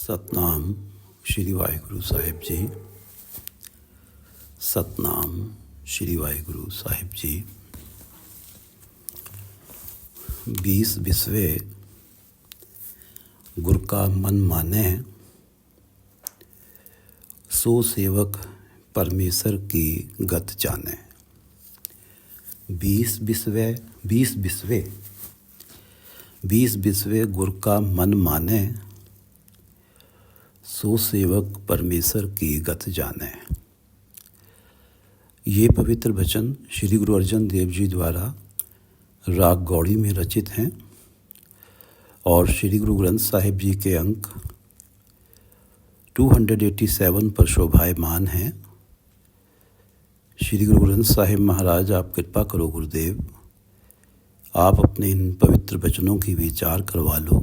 सतनाम श्री वाहिगुरु साहिब जी। सतनाम श्री वाहिगुरु साहिब जी। 20 बिस्वे गुर का मन माने, सो सेवक परमेश्वर की गत जाने। 20 बिस्वे गुर का मन माने, सो सेवक परमेश्वर की गत जाने। ये पवित्र वचन श्री गुरु अर्जन देव जी द्वारा राग गौड़ी में रचित हैं और श्री गुरु ग्रंथ साहिब जी के अंक 287 पर शोभायमान हैं। श्री गुरु ग्रंथ साहिब महाराज, आप कृपा करो गुरुदेव, आप अपने इन पवित्र वचनों की विचार करवा लो।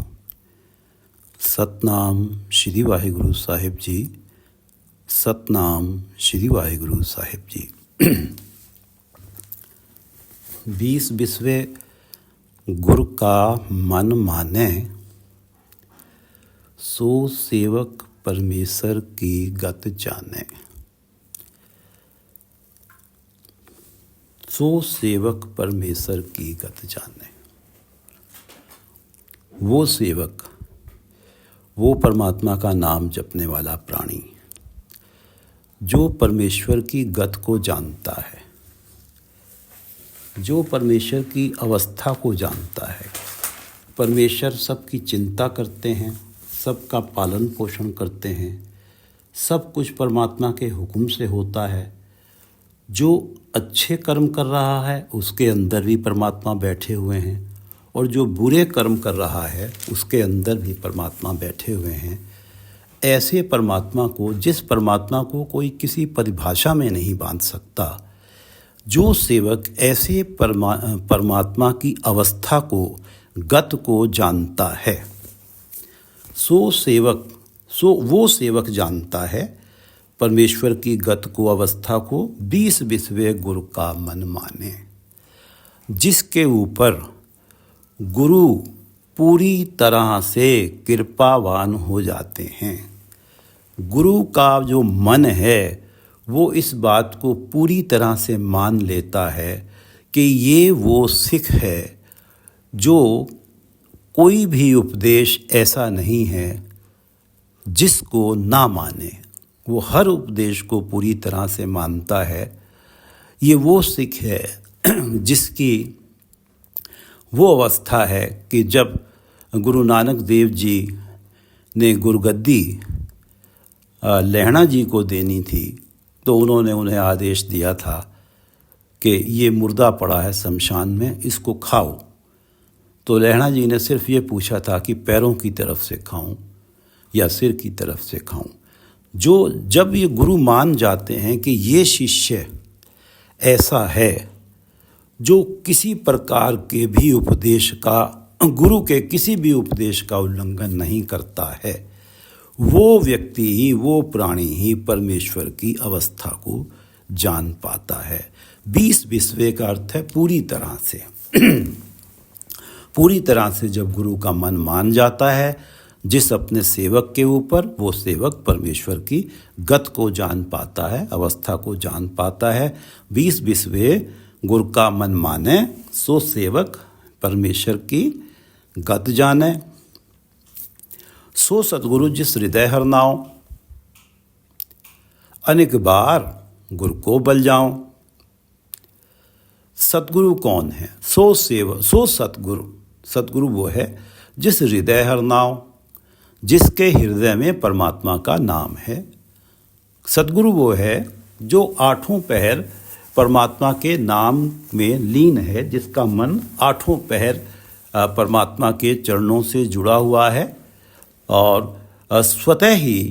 सतनाम श्री वाहिगुरु साहिब जी। सतनाम श्री वाहिगुरु साहिब जी। 20 बिस्वे गुर का मन माने, सो सेवक परमेश्वर की गत जाने। सो सेवक परमेश्वर की गत जाने। वो सेवक, वो परमात्मा का नाम जपने वाला प्राणी जो परमेश्वर की गत को जानता है, जो परमेश्वर की अवस्था को जानता है। परमेश्वर सबकी चिंता करते हैं, सबका पालन पोषण करते हैं, सब कुछ परमात्मा के हुक्म से होता है। जो अच्छे कर्म कर रहा है उसके अंदर भी परमात्मा बैठे हुए हैं, और जो बुरे कर्म कर रहा है उसके अंदर भी परमात्मा बैठे हुए हैं। ऐसे परमात्मा को, जिस परमात्मा को कोई किसी परिभाषा में नहीं बांध सकता, जो सेवक ऐसे परमात्मा की अवस्था को, गत को जानता है, वो सेवक जानता है परमेश्वर की गत को, अवस्था को। 20 बिस्वे गुरु का मन माने, जिसके ऊपर गुरु पूरी तरह से कृपावान हो जाते हैं। गुरु का जो मन है वो इस बात को पूरी तरह से मान लेता है कि ये वो सिख है जो कोई भी उपदेश ऐसा नहीं है जिसको ना माने। वो हर उपदेश को पूरी तरह से मानता है। ये वो सिख है जिसकी वो अवस्था है कि जब गुरु नानक देव जी ने गुरगद्दी लहणा जी को देनी थी तो उन्होंने उन्हें आदेश दिया था कि ये मुर्दा पड़ा है शमशान में, इसको खाओ। तो लहणा जी ने सिर्फ ये पूछा था कि पैरों की तरफ से खाऊं या सिर की तरफ से खाऊं। जब ये गुरु मान जाते हैं कि ये शिष्य ऐसा है जो किसी प्रकार के भी उपदेश का, गुरु के किसी भी उपदेश का उल्लंघन नहीं करता है, वो व्यक्ति ही, वो प्राणी ही परमेश्वर की अवस्था को जान पाता है। 20 बिस्वे का अर्थ है पूरी तरह से। पूरी तरह से जब गुरु का मन मान जाता है जिस अपने सेवक के ऊपर, वो सेवक परमेश्वर की गत को जान पाता है, अवस्था को जान पाता है। 20 बिस्वे गुरु का मन माने, सो सेवक परमेश्वर की गत जाने। सो सतगुरु जिस हृदय हर नाओ, अनेक बार गुरु को बल जाओ। सतगुरु कौन है? सो सतगुरु वो है जिस हृदय हर नाओ, जिसके हृदय में परमात्मा का नाम है। सतगुरु वो है जो 8 पहर परमात्मा के नाम में लीन है, जिसका मन 8 पहर परमात्मा के चरणों से जुड़ा हुआ है और स्वतः ही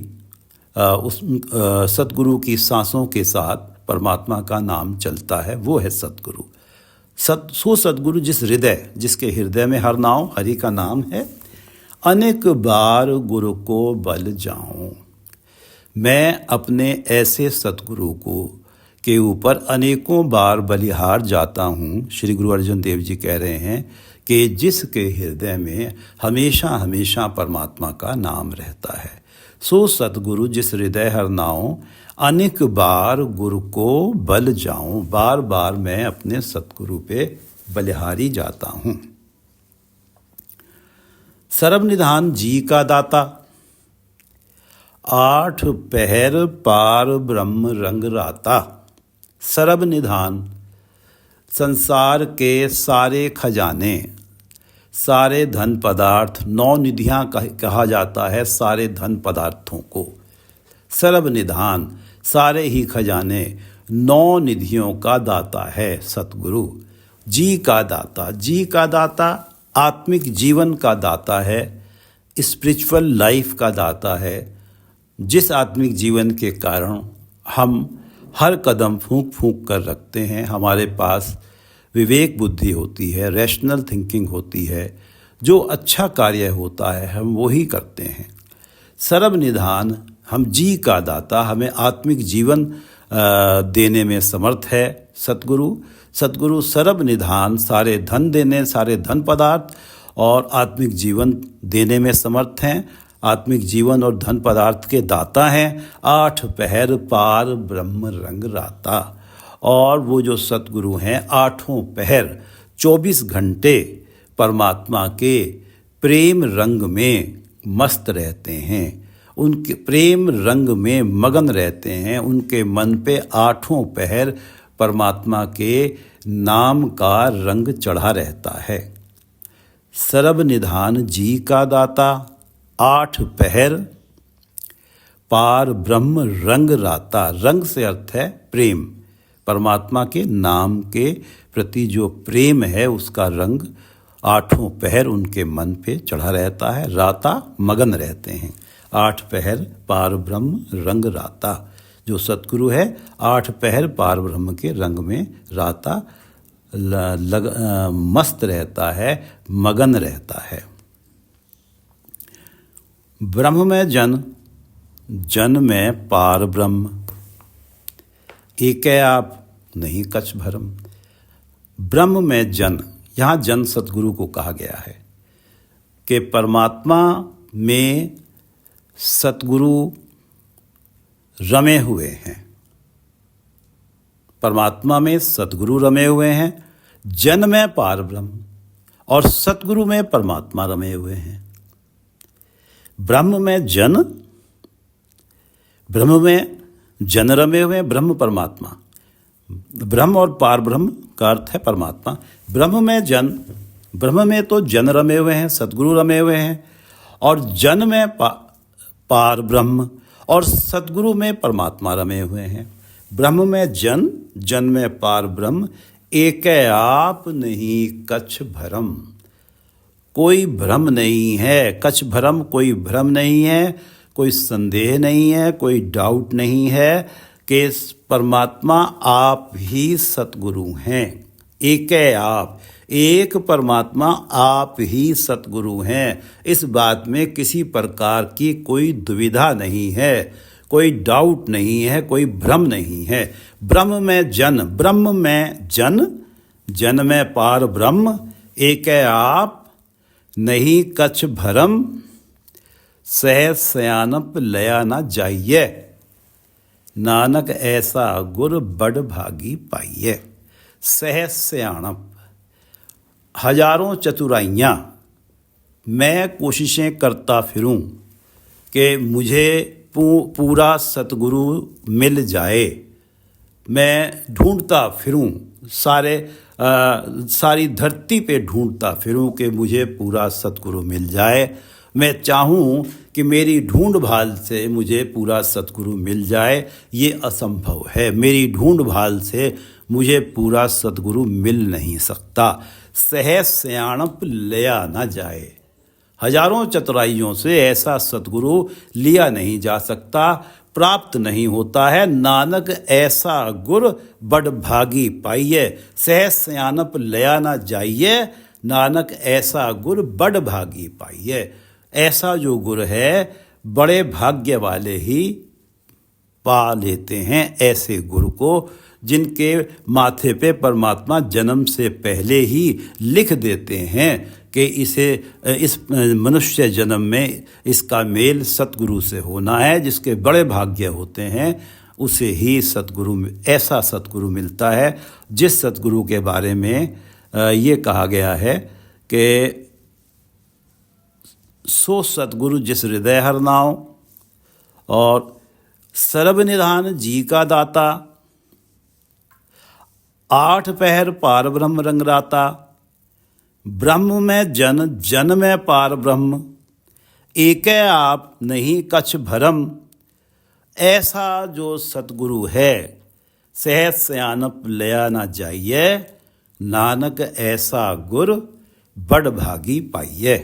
उस सतगुरु की सांसों के साथ परमात्मा का नाम चलता है। वो है सतगुरु। सो सतगुरु जिस हृदय, जिसके हृदय में हर नाम हरि का नाम है, अनेक बार गुरु को बल जाऊं। मैं अपने ऐसे सतगुरु को के ऊपर अनेकों बार बलिहार जाता हूँ। श्री गुरु अर्जन देव जी कह रहे हैं कि जिसके हृदय में हमेशा हमेशा परमात्मा का नाम रहता है, सो सतगुरु जिस हृदय हर नाओ, अनेक बार गुरु को बल जाऊं। बार बार मैं अपने सतगुरु पे बलिहारी जाता हूं। सर्व निधान जी का दाता, आठ पहर पार ब्रह्म रंग राता। सर्व निधान, संसार के सारे खजाने, सारे धन पदार्थ, 9 निधियां कहा जाता है सारे धन पदार्थों को। सर्व निधान, सारे ही खजाने, 9 निधियों का दाता है सतगुरु। जी का दाता, जी का दाता आत्मिक जीवन का दाता है, स्पिरिचुअल लाइफ का दाता है, जिस आत्मिक जीवन के कारण हम हर कदम फूंक फूंक कर रखते हैं। हमारे पास विवेक बुद्धि होती है, रैशनल थिंकिंग होती है, जो अच्छा कार्य होता है हम वही करते हैं। सर्व निधान, हम जी का दाता, हमें आत्मिक जीवन देने में समर्थ है सतगुरु। सतगुरु सर्व निधान, सारे धन देने, सारे धन पदार्थ और आत्मिक जीवन देने में समर्थ हैं, आत्मिक जीवन और धन पदार्थ के दाता हैं। 8 पहर पार ब्रह्म रंग राता। और वो जो सतगुरु हैं 8 पहर 24 घंटे परमात्मा के प्रेम रंग में मस्त रहते हैं, उनके प्रेम रंग में मगन रहते हैं। उनके मन पे 8 पहर परमात्मा के नाम का रंग चढ़ा रहता है। सर्व निधान जी का दाता, 8 पहर पार ब्रह्म रंग राता। रंग से अर्थ है प्रेम, परमात्मा के नाम के प्रति जो प्रेम है उसका रंग 8 पहर उनके मन पे चढ़ा रहता है। राता, मगन रहते हैं। 8 पहर पार ब्रह्म रंग राता। जो सतगुरु है 8 पहर पार ब्रह्म के रंग में राता मस्त रहता है, मगन रहता है। ब्रह्म में जन, जन में पार ब्रह्म, एक है आप नहीं कछ भरम। ब्रह्म में जन, यहाँ जन सतगुरु को कहा गया है कि परमात्मा में सतगुरु रमे हुए हैं, परमात्मा में सतगुरु रमे हुए हैं। जन में पार ब्रह्म और सतगुरु में परमात्मा रमे हुए हैं। ब्रह्म में जन, ब्रह्म में जन रमे हुए हैं, ब्रह्म परमात्मा। ब्रह्म और पार ब्रह्म का अर्थ है परमात्मा। ब्रह्म में जन, ब्रह्म में तो जन रमे हुए हैं, सतगुरु रमे हुए हैं, और जन में पार ब्रह्म और सतगुरु में परमात्मा रमे हुए हैं। ब्रह्म में जन, जन में पार ब्रह्म, एक आप नहीं कछ भरम। कोई भ्रम नहीं है, कछ भरम, कोई भ्रम नहीं है, कोई संदेह नहीं है, कोई डाउट नहीं है कि परमात्मा आप ही सतगुरु हैं। एक है आप, एक परमात्मा आप ही सतगुरु हैं। इस बात में किसी प्रकार की कोई दुविधा नहीं है, कोई डाउट नहीं है, कोई भ्रम नहीं है। ब्रह्म में जन, ब्रह्म में जन, जन में पार ब्रह्म, एक है आप नहीं कछ भरम। सह सयानप लया न जाइए, नानक ऐसा गुर बड़ भागी पाइए। सह सयानप, हजारों चतुराइयाँ मैं कोशिशें करता फिरूं कि मुझे पूरा सतगुरु मिल जाए। मैं ढूंढता फिरूं, सारी धरती पे ढूंढता फिरूं कि मुझे पूरा सतगुरु मिल जाए। मैं चाहूं कि मेरी ढूंढ भाल से मुझे पूरा सतगुरु मिल जाए, ये असंभव है। मेरी ढूंढ भाल से मुझे पूरा सतगुरु मिल नहीं सकता। सह सयानप लिया न जाए, हजारों चतुराइयों से ऐसा सतगुरु लिया नहीं जा सकता, प्राप्त नहीं होता है। नानक ऐसा गुर बड़ भागी पाइए। सह सयानप लया न जाइए, नानक ऐसा गुर बड़ भागी पाइए। ऐसा जो गुर है बड़े भाग्य वाले ही पा लेते हैं ऐसे गुरु को, जिनके माथे पे परमात्मा जन्म से पहले ही लिख देते हैं कि इस मनुष्य जन्म में इसका मेल सतगुरु से होना है। जिसके बड़े भाग्य होते हैं उसे ही ऐसा सतगुरु मिलता है, जिस सतगुरु के बारे में ये कहा गया है कि सो सतगुरु जिस हृदय हर नाव, और सर्वनिधान जी का दाता, 8 पहर पार ब्रह्म रंगराता, ब्रह्म में जन जन में पार ब्रह्म, एकै आप नहीं कछ भरम। ऐसा जो सतगुरु है सहज सयानप लया ना जाइए, नानक ऐसा गुर बड़ भागी पाइए।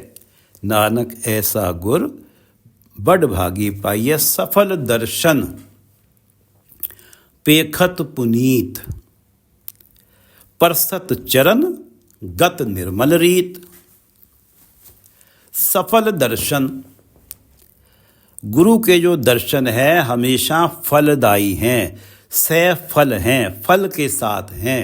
नानक ऐसा गुर बड़ भागी पाइए। सफल दर्शन पेखत पुनीत, परसत चरण गत निर्मल रीत। सफल दर्शन, गुरु के जो दर्शन है हमेशा फलदायी हैं, सफल हैं, फल के साथ हैं।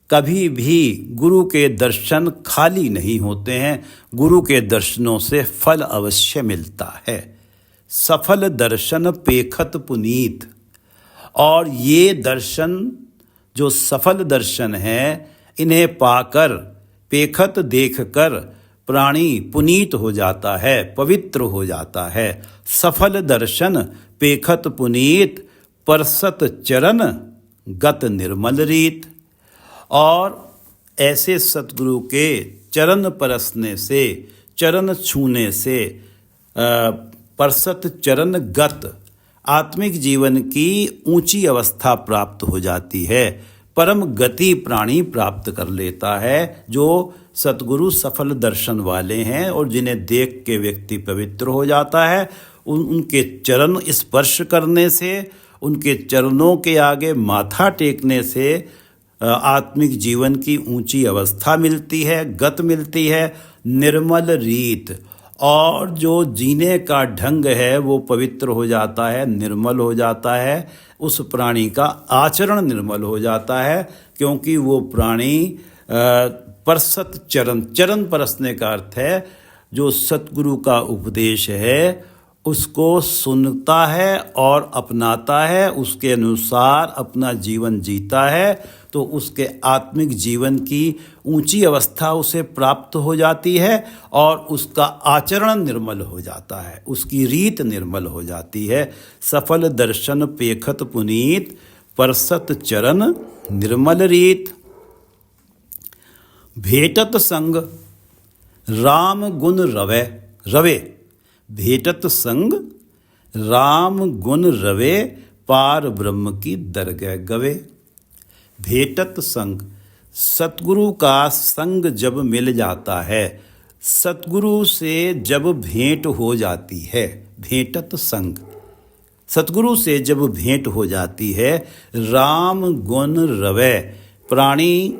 कभी भी गुरु के दर्शन खाली नहीं होते हैं, गुरु के दर्शनों से फल अवश्य मिलता है। सफल दर्शन पेखत पुनीत, और ये दर्शन जो सफल दर्शन है इन्हें पाकर, पेखत देखकर प्राणी पुनीत हो जाता है, पवित्र हो जाता है। सफल दर्शन पेखत पुनीत, परसत चरण गत निर्मल रीत। और ऐसे सतगुरु के चरण परसने से, चरण छूने से परसत चरण गत आत्मिक जीवन की ऊंची अवस्था प्राप्त हो जाती है, परम गति प्राणी प्राप्त कर लेता है। जो सतगुरु सफल दर्शन वाले हैं और जिन्हें देख के व्यक्ति पवित्र हो जाता है, उनके चरण स्पर्श करने से, उनके चरणों के आगे माथा टेकने से आत्मिक जीवन की ऊंची अवस्था मिलती है, गत मिलती है, निर्मल रीत। और जो जीने का ढंग है वो पवित्र हो जाता है, निर्मल हो जाता है। उस प्राणी का आचरण निर्मल हो जाता है, क्योंकि वो प्राणी परसत चरण, चरण परसने का अर्थ है जो सतगुरु का उपदेश है उसको सुनता है और अपनाता है, उसके अनुसार अपना जीवन जीता है, तो उसके आत्मिक जीवन की ऊंची अवस्था उसे प्राप्त हो जाती है और उसका आचरण निर्मल हो जाता है, उसकी रीत निर्मल हो जाती है। सफल दर्शन पेखत पुनीत, परसत चरण निर्मल रीत। भेटत संग राम गुण रवे रवे, भेटत संग राम गुण रवे, पार ब्रह्म की दरगह गवे। भेटत संग, सतगुरु का संग जब मिल जाता है, सतगुरु से जब भेंट हो जाती है, भेटत संग, सतगुरु से जब भेंट हो जाती है, राम गुण रवे, प्राणी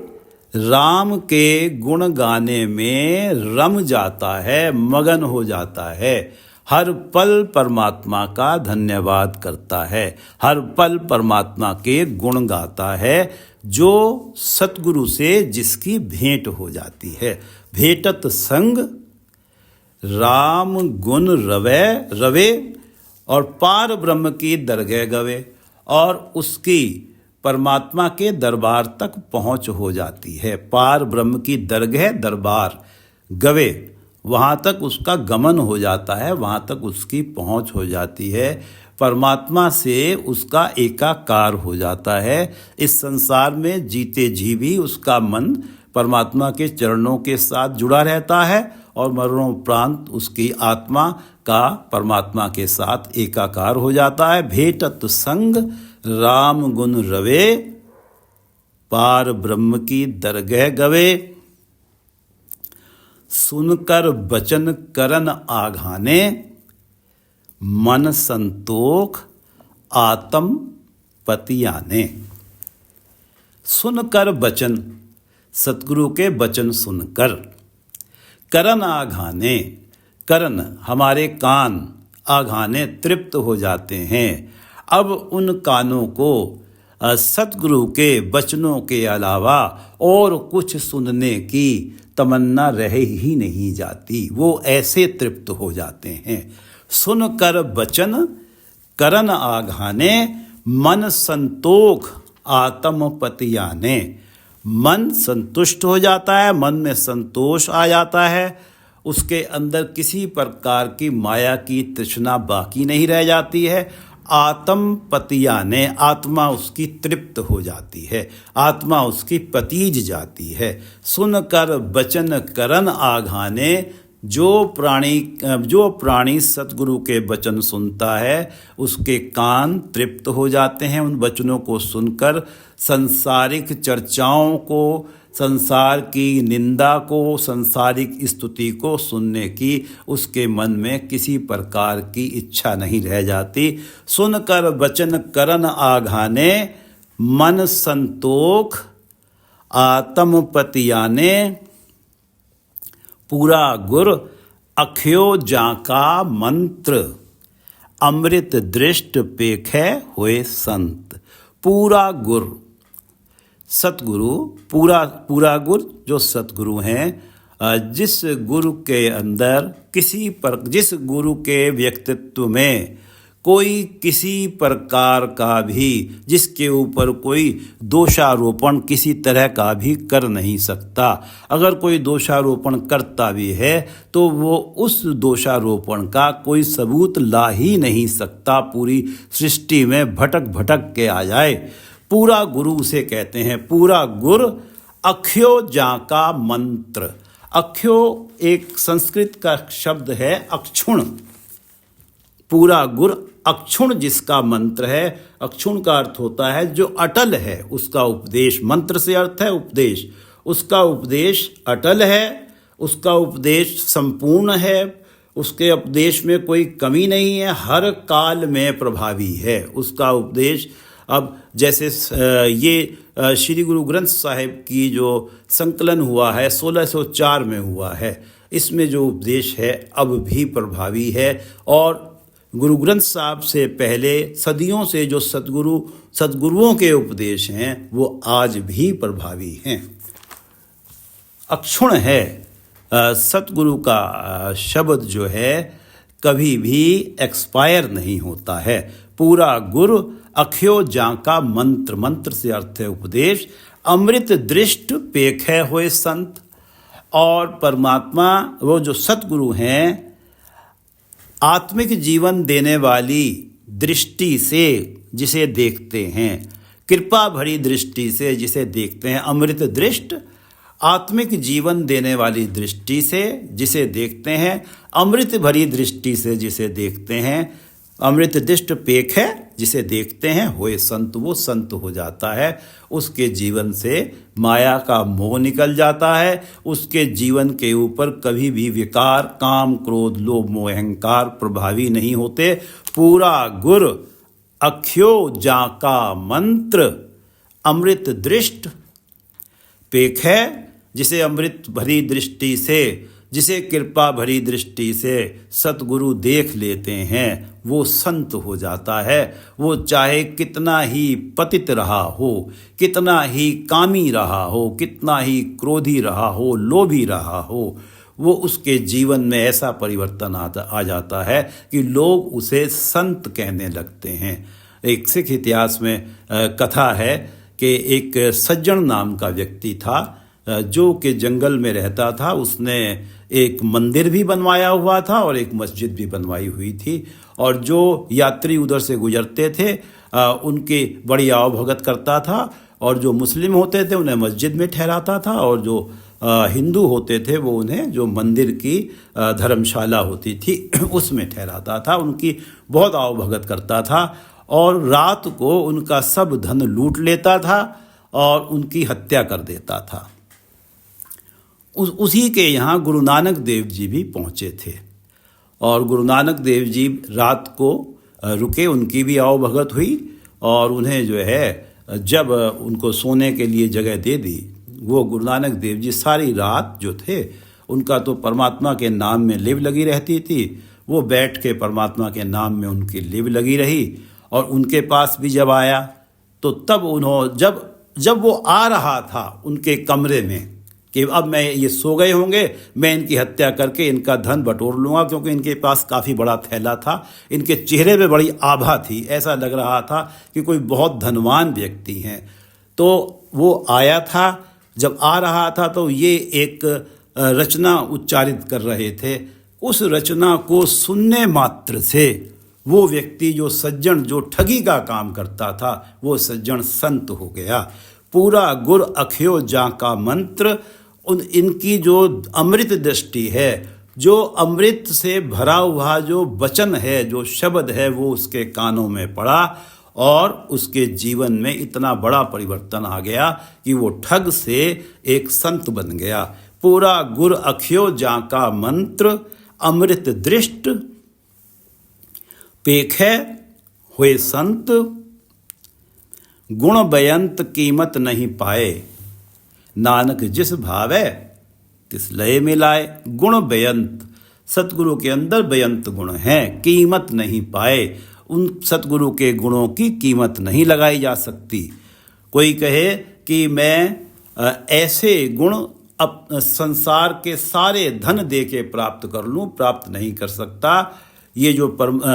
राम के गुण गाने में रम जाता है, मगन हो जाता है, हर पल परमात्मा का धन्यवाद करता है, हर पल परमात्मा के गुण गाता है, जो सतगुरु से जिसकी भेंट हो जाती है। भेटत संग राम गुण रवे रवे, और पार ब्रह्म की दरगह गवे, और उसकी परमात्मा के दरबार तक पहुंच हो जाती है। पार ब्रह्म की दरगह, दरबार गवे, वहाँ तक उसका गमन हो जाता है, वहाँ तक उसकी पहुँच हो जाती है, परमात्मा से उसका एकाकार हो जाता है। इस संसार में जीते जी भी उसका मन परमात्मा के चरणों के साथ जुड़ा रहता है और मरणोपरांत उसकी आत्मा का परमात्मा के साथ एकाकार हो जाता है। भेटत संग राम गुण रवे, पार ब्रह्म की दरगह गवे। सुनकर बचन करन आघाने, मन संतोख आत्म पतियाने। सुनकर बचन, सतगुरु के वचन सुनकर, करन आघाने, करन हमारे कान, आघाने तृप्त हो जाते हैं, अब उन कानों को सतगुरु के वचनों के अलावा और कुछ सुनने की तमन्ना रह ही नहीं जाती। वो ऐसे तृप्त हो जाते हैं। सुनकर वचन करन आघाने, मन संतोख आत्म पतियाने। मन संतुष्ट हो जाता है, मन में संतोष आ जाता है, उसके अंदर किसी प्रकार की माया की तृष्णा बाकी नहीं रह जाती है। आत्म पतियाने, आत्मा उसकी तृप्त हो जाती है, आत्मा उसकी पतीज जाती है। सुनकर वचन करन आघाने, जो प्राणी सतगुरु के वचन सुनता है उसके कान तृप्त हो जाते हैं। उन वचनों को सुनकर संसारिक चर्चाओं को, संसार की निंदा को, संसारिक स्तुति को सुनने की उसके मन में किसी प्रकार की इच्छा नहीं रह जाती। सुनकर वचन करन आघाने, मन संतोख आत्म पतियाने। पूरा गुर अख्यो जाका मंत्र, अमृत दृष्ट पेखे हुए संत। पूरा गुर सतगुरु, पूरा गुरु जो सतगुरु हैं, जिस गुरु के अंदर जिस गुरु के व्यक्तित्व में कोई किसी प्रकार का भी, जिसके ऊपर कोई दोषारोपण किसी तरह का भी कर नहीं सकता। अगर कोई दोषारोपण करता भी है तो वो उस दोषारोपण का कोई सबूत ला ही नहीं सकता, पूरी सृष्टि में भटक भटक के आ जाए। पूरा गुरु उसे कहते हैं। पूरा गुर अख्यो जाका मंत्र। अख्यो एक संस्कृत का शब्द है, अक्षुण। पूरा गुर अक्षुण जिसका मंत्र है। अक्षुण का अर्थ होता है जो अटल है, उसका उपदेश। मंत्र से अर्थ है उपदेश। उसका उपदेश अटल है, उसका उपदेश संपूर्ण है, उसके उपदेश में कोई कमी नहीं है, हर काल में प्रभावी है उसका उपदेश। अब जैसे ये श्री गुरु ग्रंथ साहिब की जो संकलन हुआ है 1604 में हुआ है, इसमें जो उपदेश है अब भी प्रभावी है। और गुरु ग्रंथ साहब से पहले सदियों से जो सद्गुरुओं के उपदेश हैं वो आज भी प्रभावी हैं। अक्षुण है सतगुरु का शब्द जो है कभी भी एक्सपायर नहीं होता है। पूरा गुरु अख्यो जाका मंत्र, मंत्र से अर्थ है उपदेश। अमृत दृष्ट पेखे हुए संत। और परमात्मा वो जो सतगुरु हैं आत्मिक जीवन देने वाली दृष्टि से जिसे देखते हैं, कृपा भरी दृष्टि से जिसे देखते हैं, अमृत दृष्ट आत्मिक जीवन देने वाली दृष्टि से जिसे देखते हैं, अमृत भरी दृष्टि से जिसे देखते हैं, अमृत दृष्ट पेख है जिसे देखते हैं, होए संत, वो संत हो जाता है। उसके जीवन से माया का मोह निकल जाता है। उसके जीवन के ऊपर कभी भी विकार, काम, क्रोध, लोभ, मोह, अहंकार प्रभावी नहीं होते। पूरा गुर अख्यो जाका मंत्र, अमृत दृष्ट पेख है जिसे अमृत भरी दृष्टि से, जिसे कृपा भरी दृष्टि से सतगुरु देख लेते हैं वो संत हो जाता है। वो चाहे कितना ही पतित रहा हो, कितना ही कामी रहा हो, कितना ही क्रोधी रहा हो, लोभी रहा हो, वो उसके जीवन में ऐसा परिवर्तन आ जाता है कि लोग उसे संत कहने लगते हैं। एक सिख इतिहास में कथा है कि एक सज्जन नाम का व्यक्ति था जो कि जंगल में रहता था। उसने एक मंदिर भी बनवाया हुआ था और एक मस्जिद भी बनवाई हुई थी। और जो यात्री उधर से गुजरते थे उनकी बड़ी आवभगत करता था, और जो मुस्लिम होते थे उन्हें मस्जिद में ठहराता था, और जो हिंदू होते थे वो उन्हें जो मंदिर की धर्मशाला होती थी उसमें ठहराता था। उनकी बहुत आवभगत करता था और रात को उनका सब धन लूट लेता था और उनकी हत्या कर देता था। उसी के यहाँ गुरु नानक देव जी भी पहुँचे थे और गुरु नानक देव जी रात को रुके, उनकी भी आवभगत हुई और उन्हें जो है जब उनको सोने के लिए जगह दे दी, वो गुरु नानक देव जी सारी रात जो थे उनका तो परमात्मा के नाम में लिव लगी रहती थी। वो बैठ के परमात्मा के नाम में उनकी लिव लगी रही और उनके पास भी जब आया तो तब जब वो आ रहा था उनके कमरे में कि अब मैं ये सो गए होंगे, मैं इनकी हत्या करके इनका धन बटोर लूँगा, क्योंकि इनके पास काफ़ी बड़ा थैला था, इनके चेहरे पे बड़ी आभा थी, ऐसा लग रहा था कि कोई बहुत धनवान व्यक्ति हैं। तो वो आया था, जब आ रहा था तो ये एक रचना उच्चारित कर रहे थे। उस रचना को सुनने मात्र से वो व्यक्ति जो सज्जन, जो ठगी का काम करता था, वो सज्जन संत हो गया। पूरा गुर अख्यो जा का मंत्र, इनकी जो अमृत दृष्टि है, जो अमृत से भरा हुआ जो वचन है, जो शब्द है, वो उसके कानों में पड़ा और उसके जीवन में इतना बड़ा परिवर्तन आ गया कि वो ठग से एक संत बन गया। पूरा गुर अख्यो जा का मंत्र अमृत दृष्ट पेखे हुए संत, गुण बयंत कीमत नहीं पाए, नानक जिस भावे तिस लय मिलाए। गुण बयंत, सतगुरु के अंदर बयंत गुण हैं, कीमत नहीं पाए। उन सतगुरु के गुणों की कीमत नहीं लगाई जा सकती। कोई कहे कि मैं ऐसे गुण अब संसार के सारे धन दे के प्राप्त कर लूं, प्राप्त नहीं कर सकता। ये जो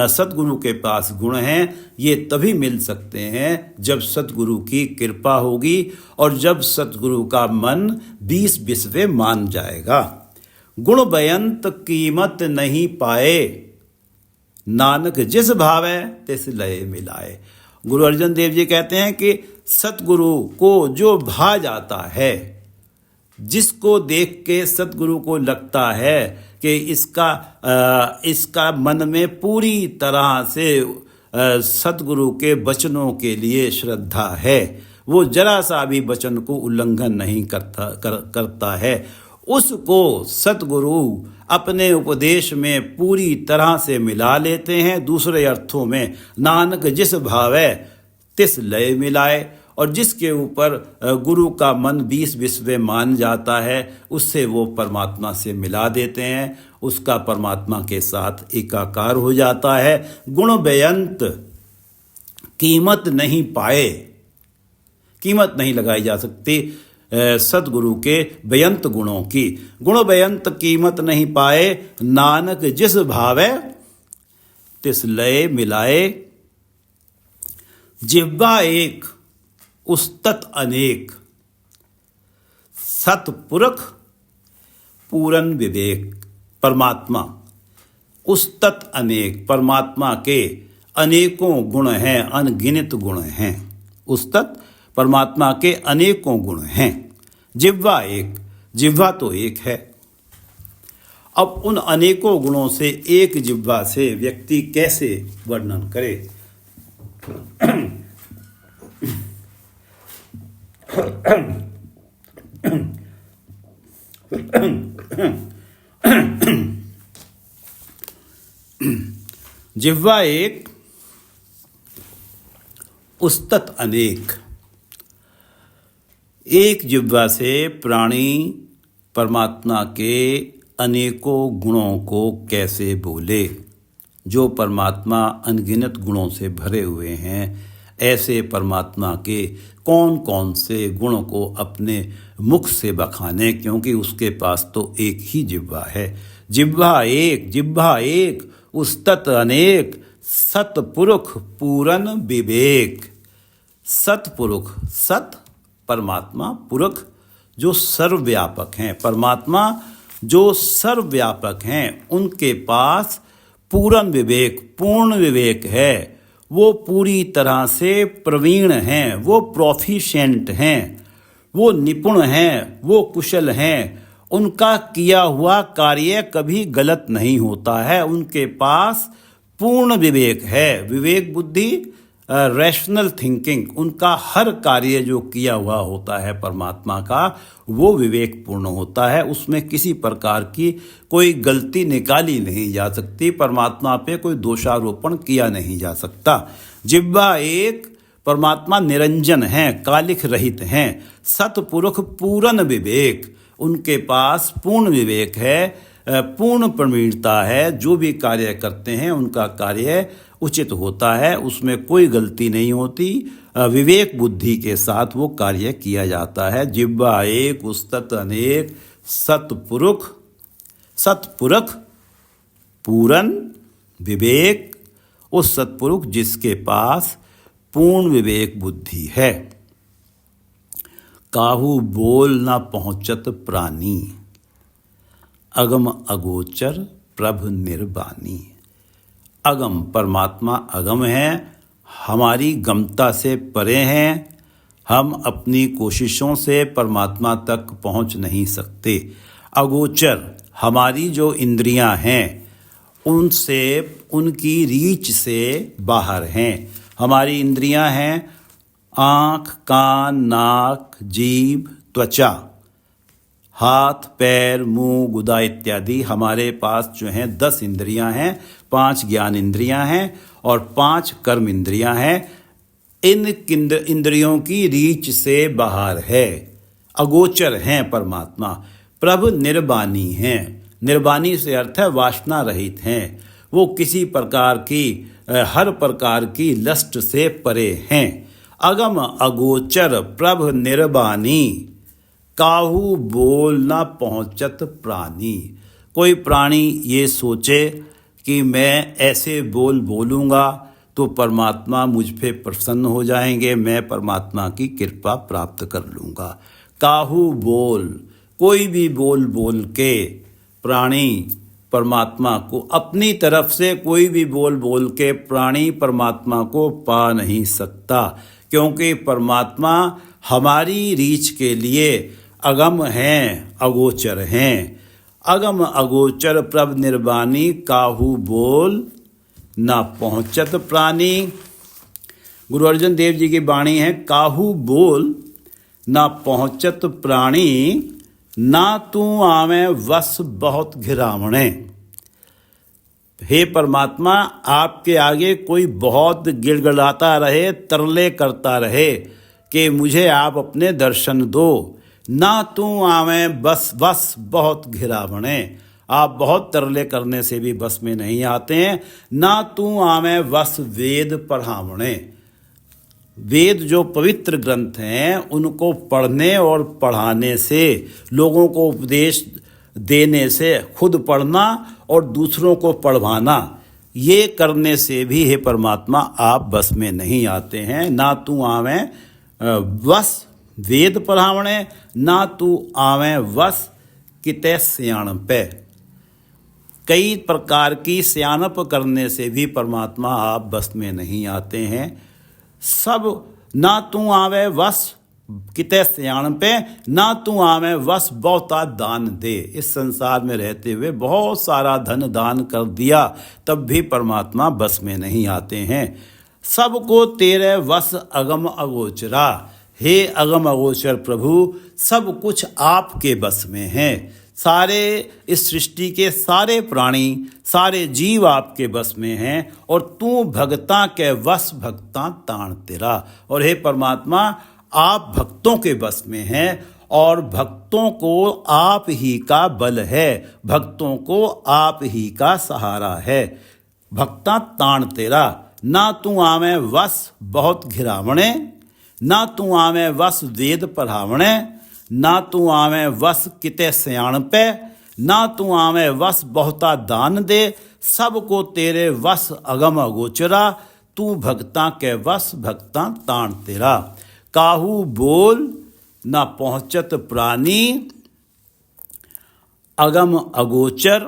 सतगुरु के पास गुण हैं, ये तभी मिल सकते हैं जब सतगुरु की कृपा होगी और जब सतगुरु का मन 20 बिस्वे मान जाएगा। गुण बयंत कीमत नहीं पाए, नानक जिस भावे तिस लय मिलाए। गुरु अर्जन देव जी कहते हैं कि सतगुरु को जो भा जाता है, जिसको देख के सतगुरु को लगता है कि इसका मन में पूरी तरह से सतगुरु के वचनों के लिए श्रद्धा है, वो जरा सा भी वचन को उल्लंघन नहीं करता है, उसको सतगुरु अपने उपदेश में पूरी तरह से मिला लेते हैं। दूसरे अर्थों में नानक जिस भावे तिस लय मिलाए, और जिसके ऊपर गुरु का मन 20 बिस्वे मान जाता है, उससे वो परमात्मा से मिला देते हैं, उसका परमात्मा के साथ एकाकार हो जाता है। गुण बेअंत कीमत नहीं पाए, कीमत नहीं लगाई जा सकती सतगुरु के बेअंत गुणों की। गुण बेअंत कीमत नहीं पाए, नानक जिस भावे तिस लय मिलाए। जिह्वा एक उस्तत अनेक, सतपुरख पूरन विवेक। परमात्मा उस्तत अनेक, परमात्मा के अनेकों गुण हैं, अनगिनत गुण हैं। उस्तत परमात्मा के अनेकों गुण हैं। जिह्वा एक, जिह्वा तो एक है। अब उन अनेकों गुणों से एक जिह्वा से व्यक्ति कैसे वर्णन करे? जिह्वा एक उस्तत अनेक। एक जिह्वा से प्राणी परमात्मा के अनेकों गुणों को कैसे बोले? जो परमात्मा अनगिनत गुणों से भरे हुए हैं, ऐसे परमात्मा के कौन कौन से गुण को अपने मुख से बखाने, क्योंकि उसके पास तो एक ही जिह्वा है। जिह्वा एक उस्तत अनेक, सतपुरुख पूरन विवेक। सतपुरुख, सत परमात्मा, पुरुष जो सर्वव्यापक हैं, परमात्मा जो सर्वव्यापक हैं, उनके पास पूर्ण विवेक, पूर्ण विवेक है। वो पूरी तरह से प्रवीण हैं, वो प्रोफिशिएंट हैं, वो निपुण हैं, वो कुशल हैं। उनका किया हुआ कार्य कभी गलत नहीं होता है। उनके पास पूर्ण विवेक है, विवेक बुद्धि, रैशनल थिंकिंग। उनका हर कार्य जो किया हुआ होता है परमात्मा का, वो विवेक पूर्ण होता है। उसमें किसी प्रकार की कोई गलती निकाली नहीं जा सकती, परमात्मा पे कोई दोषारोपण किया नहीं जा सकता। जिह्वा एक, परमात्मा निरंजन हैं, कालिख रहित हैं। सतपुरुष पूर्ण विवेक, उनके पास पूर्ण विवेक है। पूर्ण प्रवीणता है। जो भी कार्य करते हैं उनका कार्य उचित होता है, उसमें कोई गलती नहीं होती। विवेक बुद्धि के साथ वो कार्य किया जाता है। जिह्वा एक उस्तत अनेक सतपुरख पूरन विवेक, उस सतपुरुष जिसके पास पूर्ण विवेक बुद्धि है। काहू बोल न पहुँचत प्राणी, अगम अगोचर प्रभ निर्वाणी। अगम परमात्मा अगम है, हमारी गमता से परे हैं। हम अपनी कोशिशों से परमात्मा तक पहुंच नहीं सकते। अगोचर हमारी जो इंद्रियां हैं उनसे, उनकी रीच से बाहर हैं। हमारी इंद्रियां हैं आँख, कान, नाक, जीभ, त्वचा, हाथ, पैर, मुंह, गुदा इत्यादि। हमारे पास जो हैं 10 इंद्रियां हैं, 5 ज्ञान इंद्रियां हैं और 5 कर्म इंद्रियां हैं। इन इंद्रियों की रीच से बाहर है, अगोचर हैं परमात्मा। प्रभु निर्वाणी हैं। निर्वाणी से अर्थ है वासना रहित हैं। वो किसी प्रकार की, हर प्रकार की लस्ट से परे हैं। अगम अगोचर प्रभ निर्वाणी, काहू बोल न पहुँचत प्राणी। कोई प्राणी ये सोचे कि मैं ऐसे बोल बोलूँगा तो परमात्मा मुझ पे प्रसन्न हो जाएंगे, मैं परमात्मा की कृपा प्राप्त कर लूँगा। काहू बोल, कोई भी बोल बोल के प्राणी परमात्मा को, अपनी तरफ से कोई भी बोल बोल के प्राणी परमात्मा को पा नहीं सकता, क्योंकि परमात्मा हमारी रीच के लिए अगम हैं, अगोचर हैं। अगम अगोचर प्रभ निर्वाणी, काहू बोल ना पहुँचत प्राणी। गुरु अर्जन देव जी की वाणी है, काहू बोल ना पहुँचत प्राणी, ना तू आवे वस बहुत घिरावणे। हे परमात्मा, आपके आगे कोई बहुत गिड़गिड़ाता रहे, तरले करता रहे कि मुझे आप अपने दर्शन दो, ना तू आवे बस बहुत घिरावणे। आप बहुत तरले करने से भी बस में नहीं आते हैं। ना तू आवे वस वेद पढ़ावणे। वेद जो पवित्र ग्रंथ हैं उनको पढ़ने और पढ़ाने से, लोगों को उपदेश देने से, खुद पढ़ना और दूसरों को पढ़वाना, ये करने से भी हे परमात्मा आप बस में नहीं आते हैं। ना तू आवे वस वेद पढ़ावणे, ना तू आवे वस किते सियाण पे। कई प्रकार की सियाणप करने से भी परमात्मा आप बस में नहीं आते हैं। सब ना तू आवे वस किते सियाण पे, ना तू आवे वस बहुता दान दे। इस संसार में रहते हुए बहुत सारा धन दान कर दिया, तब भी परमात्मा बस में नहीं आते हैं। सबको तेरे वस अगम अगोचरा। हे अगम अगोचर प्रभु, सब कुछ आपके बस में है। सारे इस सृष्टि के सारे प्राणी, सारे जीव आपके बस में हैं और तू भगता के वस भगता ताण तेरा। और हे परमात्मा, आप भक्तों के बस में हैं और भक्तों को आप ही का बल है, भक्तों को आप ही का सहारा है। भक्ता ताण तेरा, ना तू आवे वस बहुत घिरावणे, ना तू आवे वस वेद पढ़ावणे, ना तू आवे वस किते सियाण पे, ना तू आवे वस बहुता दान दे। सबको तेरे वस अगम अगोचरा, तू भक्ता के वस भक्ता ताण तेरा। काहू बोल ना पहुँचत प्राणी, अगम अगोचर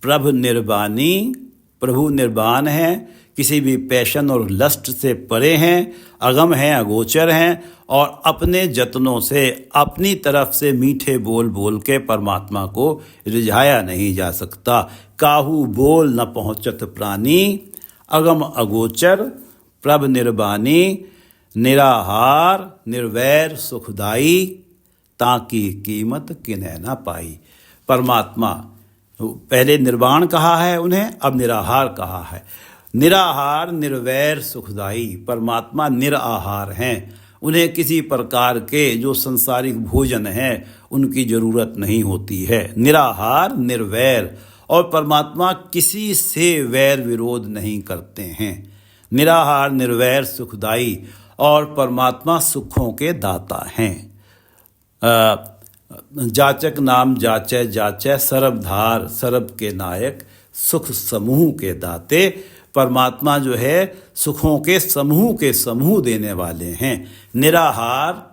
प्रभ निर्वाणी। प्रभु निर्वाण है, किसी भी पैशन और लस्ट से परे हैं, अगम हैं, अगोचर हैं और अपने जतनों से, अपनी तरफ से मीठे बोल बोल के परमात्मा को रिझाया नहीं जा सकता। काहू बोल न पहुँचत प्राणी, अगम अगोचर प्रभ निर्वाणी। निराहार निर्वैर सुखदाई, ताकि कीमत किन्हे न पाई। परमात्मा, पहले निर्वाण कहा है उन्हें, अब निराहार कहा है। निराहार निर्वैर सुखदाई, परमात्मा निराहार हैं, उन्हें किसी प्रकार के जो संसारिक भोजन है उनकी जरूरत नहीं होती है। निराहार, निर्वैर, और परमात्मा किसी से वैर विरोध नहीं करते हैं। निराहार, निर्वैर, सुखदाई, और परमात्मा सुखों के दाता हैं। जाचक नाम जाचै जाचै, सरबधार, सरब के नायक, सुख समूह के दाते। परमात्मा जो है सुखों के समूह देने वाले हैं। निराहार,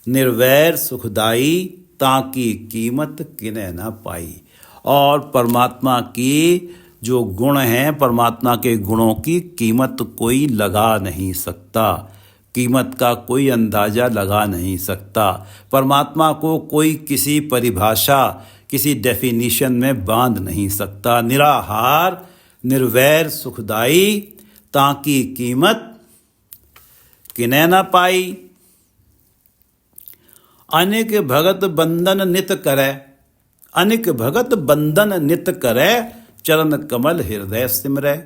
निर्वैर, सुखदाई, ताकि कीमत किने न पाई। और परमात्मा की जो गुण हैं, परमात्मा के गुणों की कीमत कोई लगा नहीं सकता, कीमत का कोई अंदाज़ा लगा नहीं सकता। परमात्मा को कोई किसी परिभाषा, किसी डेफिनेशन में बांध नहीं सकता। निराहार, निर्वैर, सुखदाई, ताकि कीमत किने न पाई। अनेक भगत बंधन नित करे, अनेक भगत बंधन नित करे, चरण कमल हृदय सिमरै।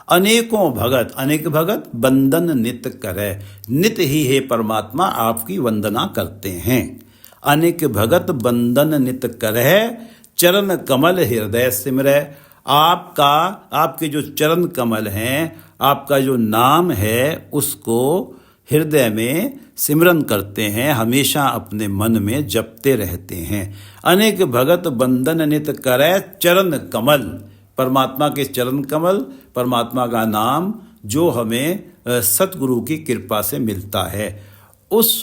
अनेकों भगत, अनेक भगत बंधन नित करे, नित ही हे परमात्मा आपकी वंदना करते हैं। अनेक भगत बंधन नित करे, चरण कमल हृदय सिमरै। आपके जो चरण कमल हैं, आपका जो नाम है, उसको हृदय में सिमरन करते हैं, हमेशा अपने मन में जपते रहते हैं। अनेक भगत बंधन नित करे, चरण कमल, परमात्मा के चरण कमल, परमात्मा का नाम जो हमें सतगुरु की कृपा से मिलता है। उस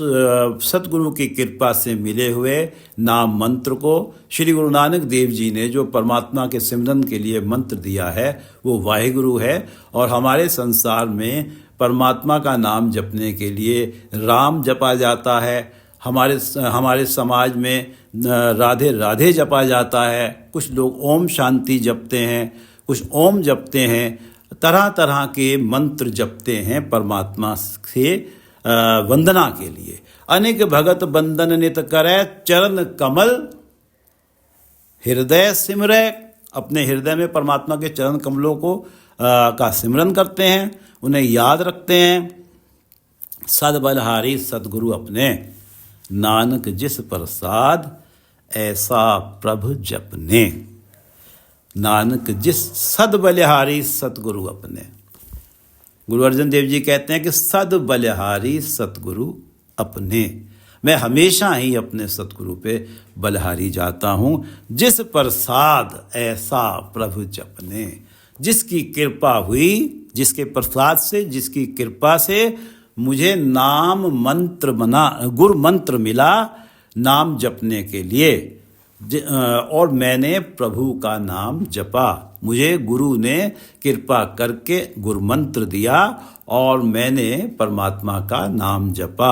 सतगुरु की कृपा से मिले हुए नाम मंत्र को श्री गुरु नानक देव जी ने जो परमात्मा के सिमरन के लिए मंत्र दिया है वो वाहिगुरु है। और हमारे संसार में परमात्मा का नाम जपने के लिए राम जपा जाता है, हमारे समाज में राधे राधे जपा जाता है, कुछ लोग ओम शांति जपते हैं, कुछ ओम जपते हैं, तरह तरह के मंत्र जपते हैं परमात्मा से वंदना के लिए। अनेक भगत बंधन नित करे, चरण कमल हृदय सिमरै। अपने हृदय में परमात्मा के चरण कमलों को का सिमरन करते हैं, उन्हें याद रखते हैं। सद्बलहारी सद्गुरु अपने, नानक जिस प्रसाद ऐसा प्रभु जपने। नानक जिस सद्बलहारी सतगुरु अपने। गुरु अर्जन देव जी कहते हैं कि सद्बलहारी सतगुरु अपने। मैं हमेशा ही अपने सतगुरु पे बलहारी जाता हूँ। जिस प्रसाद ऐसा प्रभु जपने, जिसकी कृपा हुई, जिसके प्रसाद से, जिसकी कृपा से मुझे नाम मंत्र गुरु मंत्र मिला नाम जपने के लिए, और मैंने प्रभु का नाम जपा। मुझे गुरु ने कृपा करके गुरु मंत्र दिया और मैंने परमात्मा का नाम जपा।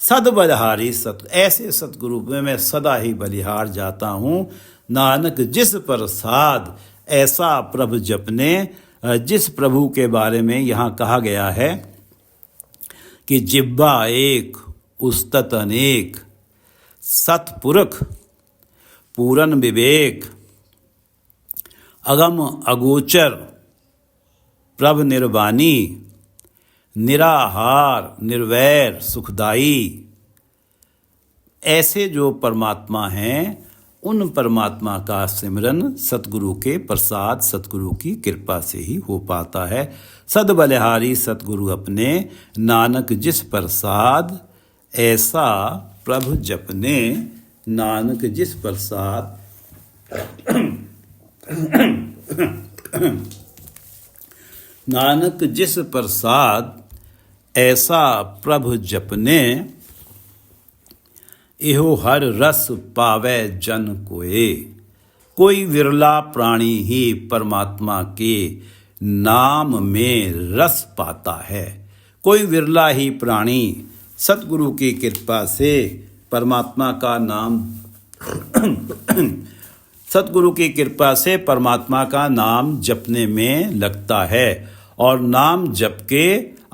सद्बलहारी ऐसे सतगुरु में मैं सदा ही बलिहार जाता हूँ। नानक जिस प्रसाद ऐसा प्रभु जपने, जिस प्रभु के बारे में यहाँ कहा गया है कि जिब्बा एक उस्तत अनेक, सतपुरख पूरन विवेक, अगम अगोचर प्रभ निर्वाणी, निराहार निर्वैर सुखदाई। ऐसे जो परमात्मा हैं उन परमात्मा का सिमरन सतगुरु के प्रसाद, सतगुरु की कृपा से ही हो पाता है। सद्बलहारी सतगुरु अपने, नानक जिस प्रसाद ऐसा प्रभु जपने। नानक जिस प्रसाद नानक जिस प्रसाद ऐसा प्रभु जपने, इहो हर रस पावे जन कोय। कोई विरला प्राणी ही परमात्मा के नाम में रस पाता है। कोई विरला ही प्राणी सतगुरु की कृपा से परमात्मा का नाम सतगुरु की कृपा से परमात्मा का नाम जपने में लगता है और नाम जप के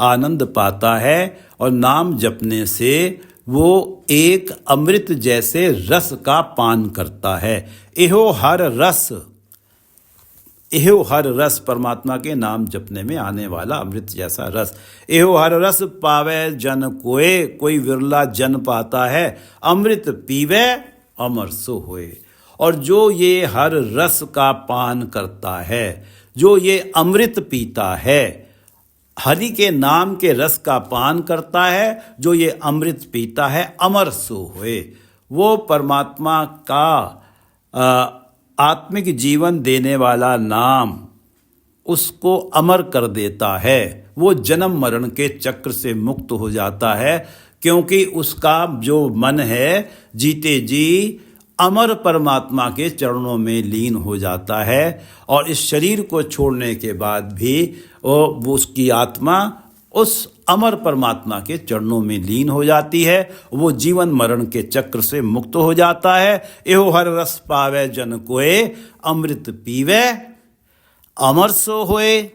आनंद पाता है। और नाम जपने से वो एक अमृत जैसे रस का पान करता है। इहो हर रस एहो हर रस, परमात्मा के नाम जपने में आने वाला अमृत जैसा रस। एहो हर रस पावे जन कोय, कोई विरला जन पाता है। अमृत पीवे अमर सो होए। और जो ये हर रस का पान करता है, जो ये अमृत पीता है, हरि के नाम के रस का पान करता है, जो ये अमृत पीता है, अमर सो होए। वो परमात्मा का आत्मिक जीवन देने वाला नाम उसको अमर कर देता है। वो जन्म मरण के चक्र से मुक्त हो जाता है, क्योंकि उसका जो मन है जीते जी अमर परमात्मा के चरणों में लीन हो जाता है। और इस शरीर को छोड़ने के बाद भी वो उसकी आत्मा उस अमर परमात्मा के चरणों में लीन हो जाती है। वो जीवन मरण के चक्र से मुक्त हो जाता है। एहो हर रस पावे जन कोय, अमृत पीवे अमर सो होए।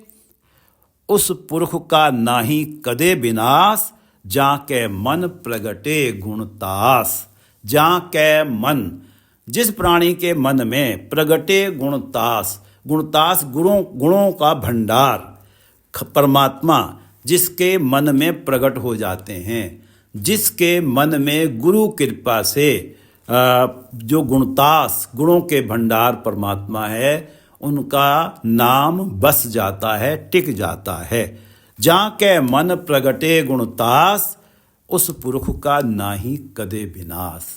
उस पुरख का नाही कदे विनाश, जाके मन प्रगटे गुणतास। जाके मन, जिस प्राणी के मन में प्रगटे गुणतास, गुणतास गुणों का भंडार, परमात्मा जिसके मन में प्रकट हो जाते हैं, जिसके मन में गुरु कृपा से जो गुणतास, गुणों के भंडार परमात्मा है, उनका नाम बस जाता है, टिक जाता है। जाके मन प्रगटे गुणतास, उस पुरख का नाही कदे विनाश।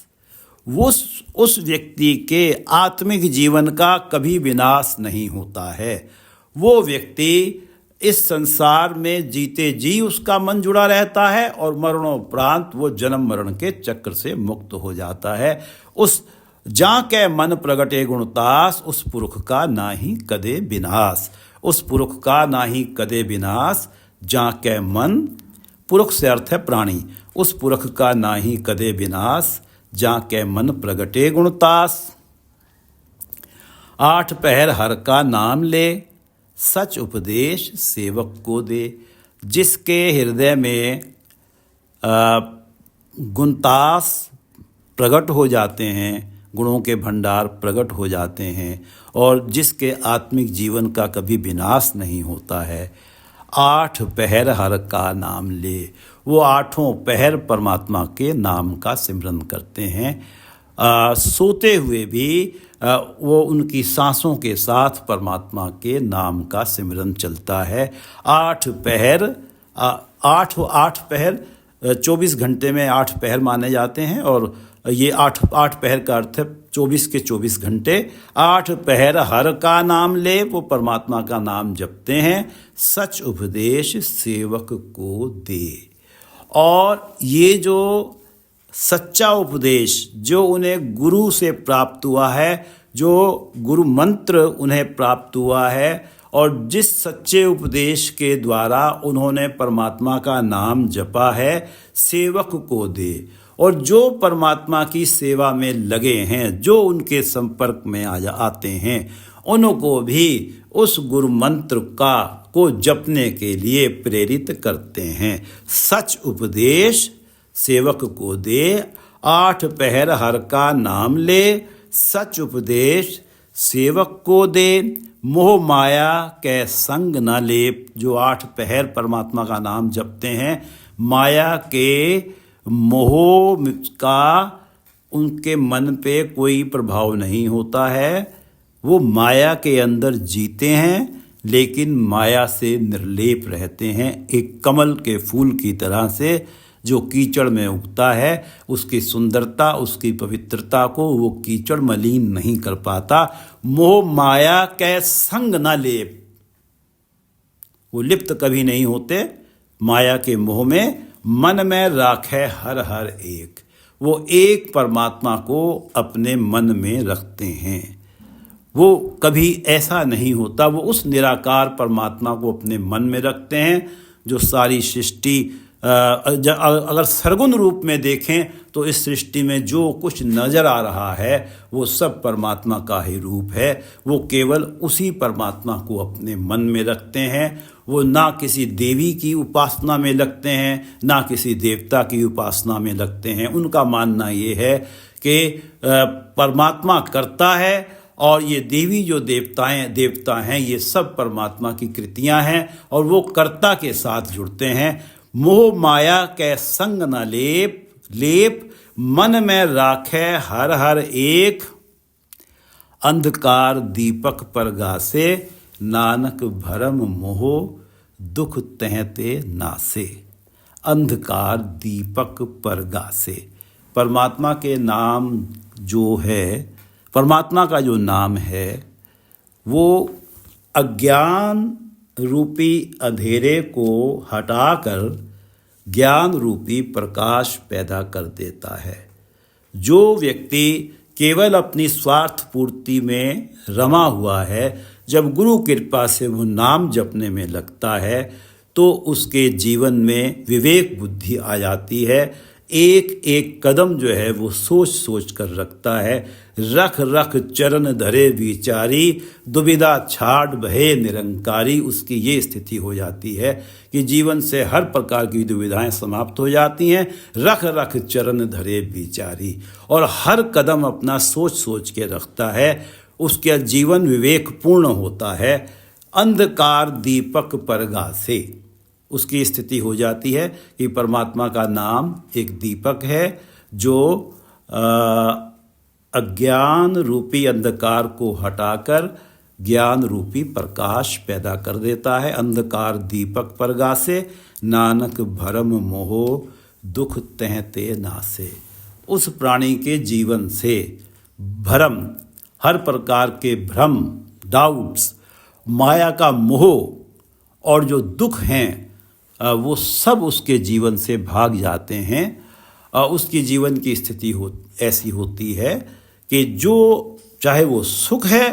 उस व्यक्ति के आत्मिक जीवन का कभी विनाश नहीं होता है। वो व्यक्ति इस संसार में जीते जी उसका मन जुड़ा रहता है, और मरणोपरांत वो जन्म मरण के चक्र से मुक्त हो जाता है। उस जाके मन प्रगटे गुणतास, उस पुरख का नाही कदे विनाश। उस पुरख का नाही कदे विनाश, जाके मन, पुरख से अर्थ है प्राणी, उस पुरख का नाही कदे विनाश, जाके मन प्रगटे गुणतास। 8 पहर हर का नाम ले, सच उपदेश सेवक को दे। जिसके हृदय में गुणतास प्रकट हो जाते हैं, गुणों के भंडार प्रकट हो जाते हैं, और जिसके आत्मिक जीवन का कभी विनाश नहीं होता है, 8 पहर हर का नाम ले, वो 8 पहर परमात्मा के नाम का सिमरन करते हैं। सोते हुए भी वो उनकी सांसों के साथ परमात्मा के नाम का सिमरन चलता है। 8 पहर, 8 पहर 24 घंटे में 8 पहर माने जाते हैं, और ये 8 पहर का अर्थ है 24 के 24 घंटे। 8 पहर हर का नाम ले, वो परमात्मा का नाम जपते हैं। सच उपदेश सेवक को दे। और ये जो सच्चा उपदेश जो उन्हें गुरु से प्राप्त हुआ है, जो गुरु मंत्र उन्हें प्राप्त हुआ है, और जिस सच्चे उपदेश के द्वारा उन्होंने परमात्मा का नाम जपा है, सेवक को दे। और जो परमात्मा की सेवा में लगे हैं, जो उनके संपर्क में आते हैं, उनको भी उस गुरु मंत्र को जपने के लिए प्रेरित करते हैं। सच उपदेश सेवक को दे, 8 पहर हर का नाम ले, सच उपदेश सेवक को दे। मोह माया के संग न ले। जो 8 पहर परमात्मा का नाम जपते हैं, माया के मोह का उनके मन पे कोई प्रभाव नहीं होता है। वो माया के अंदर जीते हैं, लेकिन माया से निर्लेप रहते हैं। एक कमल के फूल की तरह से जो कीचड़ में उगता है, उसकी सुंदरता, उसकी पवित्रता को वो कीचड़ मलिन नहीं कर पाता। मोह माया के संग न लेप, वो लिप्त कभी नहीं होते माया के मोह में। मन में राखे हर हर एक, वो एक परमात्मा को अपने मन में रखते हैं। वो कभी ऐसा नहीं होता, वो उस निराकार परमात्मा को अपने मन में रखते हैं जो सारी सृष्टि, अगर सरगुण रूप में देखें तो इस सृष्टि में जो कुछ नज़र आ रहा है वो सब परमात्मा का ही रूप है। वो केवल उसी परमात्मा को अपने मन में रखते हैं। वो ना किसी देवी की उपासना में लगते हैं, ना किसी देवता की उपासना में लगते हैं। उनका मानना ये है कि परमात्मा करता है और ये देवी जो देवता हैं ये सब परमात्मा की कृतियां हैं और वो कर्ता के साथ जुड़ते हैं। मोह माया कै संग न लेप मन में राखे हर हर एक, अंधकार दीपक परगासे नानक भरम मोह दुख तहते नासे। अंधकार दीपक परगासे, परमात्मा के नाम जो है, परमात्मा का जो नाम है वो अज्ञान रूपी अंधेरे को हटाकर ज्ञान रूपी प्रकाश पैदा कर देता है। जो व्यक्ति केवल अपनी स्वार्थ पूर्ति में रमा हुआ है, जब गुरु कृपा से वो नाम जपने में लगता है तो उसके जीवन में विवेक बुद्धि आ जाती है। एक एक कदम जो है वो सोच सोच कर रखता है। रख रख चरण धरे विचारी, दुविधा छाड़ बहे निरंकारी। उसकी ये स्थिति हो जाती है कि जीवन से हर प्रकार की दुविधाएं समाप्त हो जाती हैं। रख रख चरण धरे विचारी, और हर कदम अपना सोच सोच के रखता है। उसका जीवन विवेक पूर्ण होता है। अंधकार दीपक परगासे, उसकी स्थिति हो जाती है कि परमात्मा का नाम एक दीपक है जो अज्ञान रूपी अंधकार को हटाकर ज्ञान रूपी प्रकाश पैदा कर देता है। अंधकार दीपक परगासे नानक भरम मोह दुख तहते नासे। उस प्राणी के जीवन से भरम, हर प्रकार के भ्रम, डाउट्स, माया का मोह और जो दुख हैं वो सब उसके जीवन से भाग जाते हैं। उसकी जीवन की स्थिति ऐसी होती है कि जो चाहे वो सुख है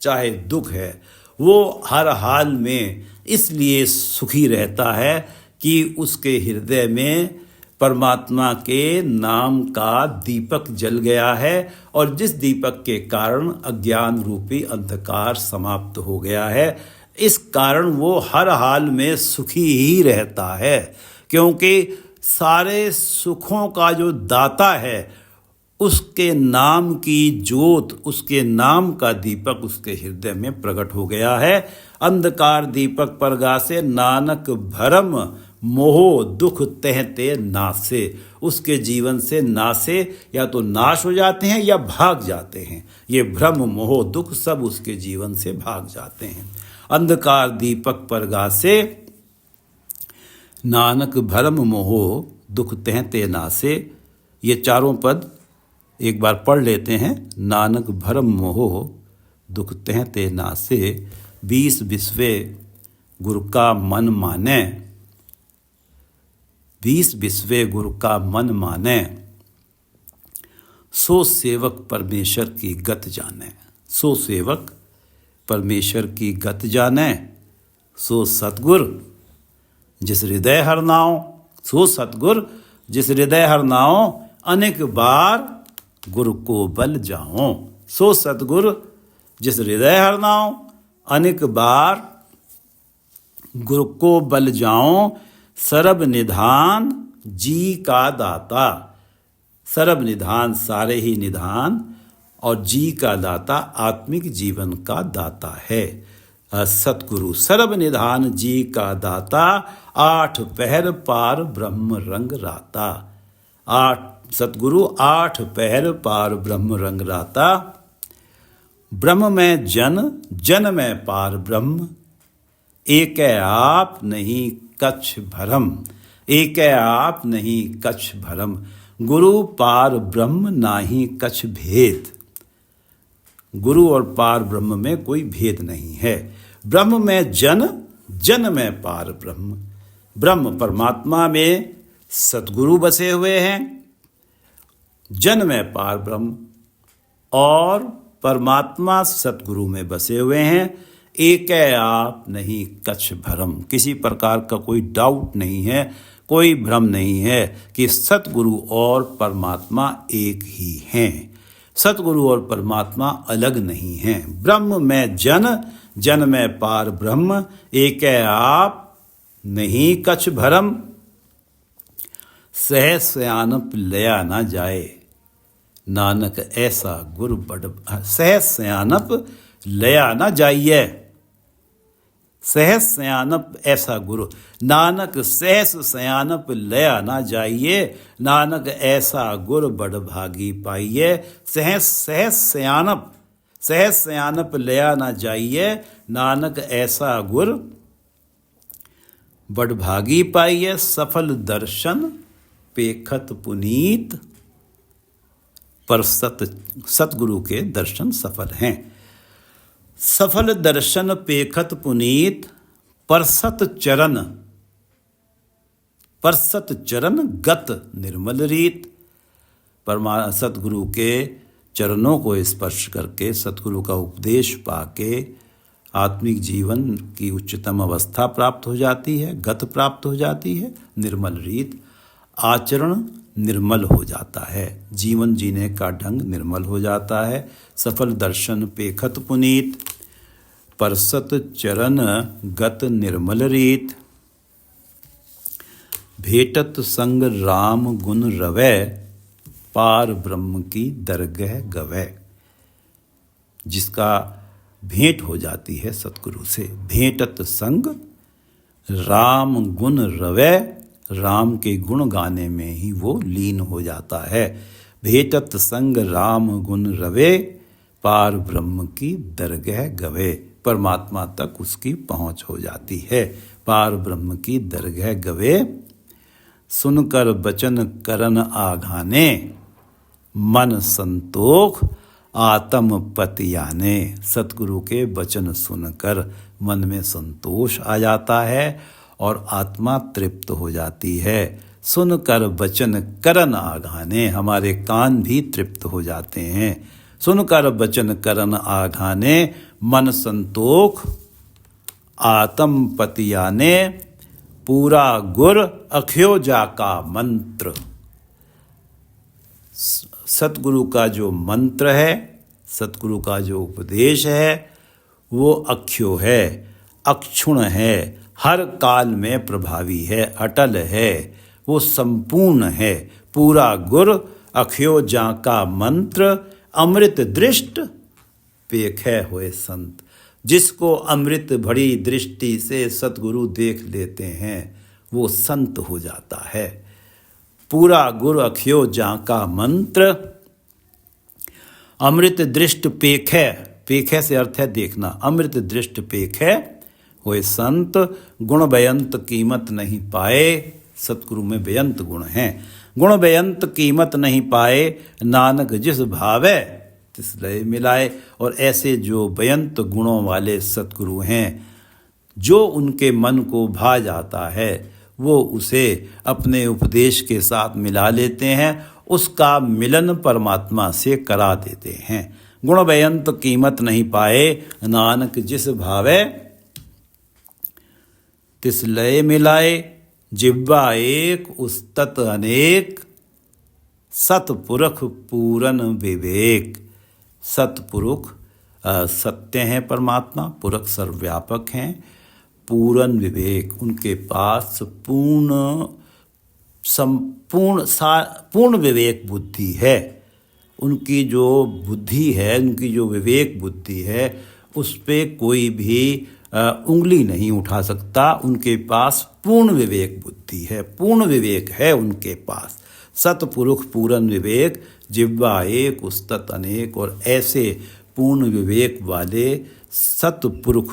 चाहे दुख है, वो हर हाल में इसलिए सुखी रहता है कि उसके हृदय में परमात्मा के नाम का दीपक जल गया है, और जिस दीपक के कारण अज्ञान रूपी अंधकार समाप्त हो गया है। इस कारण वो हर हाल में सुखी ही रहता है, क्योंकि सारे सुखों का जो दाता है उसके नाम की ज्योत, उसके नाम का दीपक उसके हृदय में प्रकट हो गया है। अंधकार दीपक परगासे नानक भरम मोह दुख तहते नासे। उसके जीवन से नासे या तो नाश हो जाते हैं या भाग जाते हैं। ये भ्रम मोह दुख सब उसके जीवन से भाग जाते हैं। अंधकार दीपक परगासे नानक भरम मोह दुख तहते नासे। ये चारों पद एक बार पढ़ लेते हैं। नानक भरम मोह दुख तहते नासे, 20 बिस्वे गुरु का मन माने। 20 बिस्वे गुरु का मन माने, सो सेवक परमेश्वर की गत जाने। सो सेवक परमेश्वर की गत जाने, सो सतगुर जिस हृदय हर नाओ। सो सतगुर जिस हृदय हर नाओ, अनेक बार गुरु को बल जाओ। सो सतगुर जिस हृदय हर नाओ, अनेक बार गुरु को बल जाओ। सरब निधान जी का दाता। सरब निधान सारे ही निधान, और जी का दाता आत्मिक जीवन का दाता है सतगुरु। सर्व निधान जी का दाता, 8 पहर पार ब्रह्म रंग राता। 8 सतगुरु 8 पहर पार ब्रह्म रंग राता। ब्रह्म में जन, जन में पार ब्रह्म, एक आप नहीं कछ भरम। एक आप नहीं कछ भरम, गुरु पार ब्रह्म नाही कछ भेद। गुरु और पार ब्रह्म में कोई भेद नहीं है। ब्रह्म में जन, जन में पार ब्रह्म। ब्रह्म परमात्मा में सतगुरु बसे हुए हैं, जन में पार ब्रह्म, और परमात्मा सतगुरु में बसे हुए हैं। एक आप नहीं कछ भरम, किसी प्रकार का कोई डाउट नहीं है, कोई भ्रम नहीं है कि सतगुरु और परमात्मा एक ही हैं। सतगुरु और परमात्मा अलग नहीं हैं। ब्रह्म में जन, जन में पार ब्रह्म, एक आप नहीं कछ भरम। सह सयानप लया न जाए। नानक ऐसा गुर बड़ सहज सयानप लया न जाइए। सहज सयानप ऐसा गुरु, नानक सहस सयानप लया ना जाइए। नानक ऐसा गुर बड़ भागी पाइए। सहज सयानप लया ना जाइए। नानक ऐसा गुर बड़ भागी पाइए। सफल दर्शन पेखत पुनीत, पर सतगुरु के दर्शन सफल हैं। सफल दर्शन पेखत पुनीत, परसत चरण गत निर्मल रीत। सतगुरु के चरणों को स्पर्श करके, सतगुरु का उपदेश पाके आत्मिक जीवन की उच्चतम अवस्था प्राप्त हो जाती है, गत प्राप्त हो जाती है, निर्मल रीत। आचरण निर्मल हो जाता है, जीवन जीने का ढंग निर्मल हो जाता है। सफल दर्शन पेखत पुनीत, परसत चरण गत निर्मल रीत। भेटत संग राम गुण रवै, पार ब्रह्म की दरगह गवै। जिसका भेंट हो जाती है सतगुरु से, भेंटत संग राम गुण रवै, राम के गुण गाने में ही वो लीन हो जाता है। भेटत संग राम गुण रवे, पार ब्रह्म की दरगह गवे। परमात्मा तक उसकी पहुंच हो जाती है। पार ब्रह्म की दरगह गवे। सुनकर बचन करन आघाने, मन संतोख आत्म पतियाने। सतगुरु के वचन सुनकर मन में संतोष आ जाता है और आत्मा तृप्त हो जाती है। सुनकर वचन करन आघाने, हमारे कान भी तृप्त हो जाते हैं। सुनकर वचन करन आघाने, मन संतोख आत्म पतियाने। पूरा गुर अख्योजा का मंत्र। सतगुरु का जो मंत्र है, सतगुरु का जो उपदेश है, वो अख्यो है, अक्षुण है, हर काल में प्रभावी है, अटल है, वो संपूर्ण है। पूरा गुर अख्यो जाका मंत्र, अमृत दृष्ट पेखै होए संत। जिसको अमृत भरी दृष्टि से सतगुरु देख लेते हैं, वो संत हो जाता है। पूरा गुर अख्यो जाका मंत्र, अमृत दृष्ट पेखै, पेखै से अर्थ है देखना, अमृत दृष्ट पेखै होए संत। गुण बेअंत कीमत नहीं पाए, सतगुरु में बेअंत गुण हैं। गुण बेअंत कीमत नहीं पाए, नानक जिस भावे तिस लय मिलाए। और ऐसे जो बेअंत गुणों वाले सतगुरु हैं, जो उनके मन को भा जाता है, वो उसे अपने उपदेश के साथ मिला लेते हैं, उसका मिलन परमात्मा से करा देते हैं। गुण बेअंत कीमत नहीं पाए, नानक जिस भावे तिस लय मिलाए। जिह्वा एक उस्तत अनेक, सतपुरख पूरन विवेक। सतपुरुष सत्य हैं परमात्मा, पुरख सर्वव्यापक हैं, पूरन विवेक, उनके पास पूर्ण विवेक बुद्धि है। उनकी जो बुद्धि है, उनकी जो विवेक बुद्धि है, उस पे कोई भी उंगली नहीं उठा सकता। उनके पास पूर्ण विवेक बुद्धि है, पूर्ण विवेक है उनके पास। सतपुरुष पूर्ण विवेक, जिह्वा एक उस्तत अनेक। और ऐसे पूर्ण विवेक वाले सतपुरुष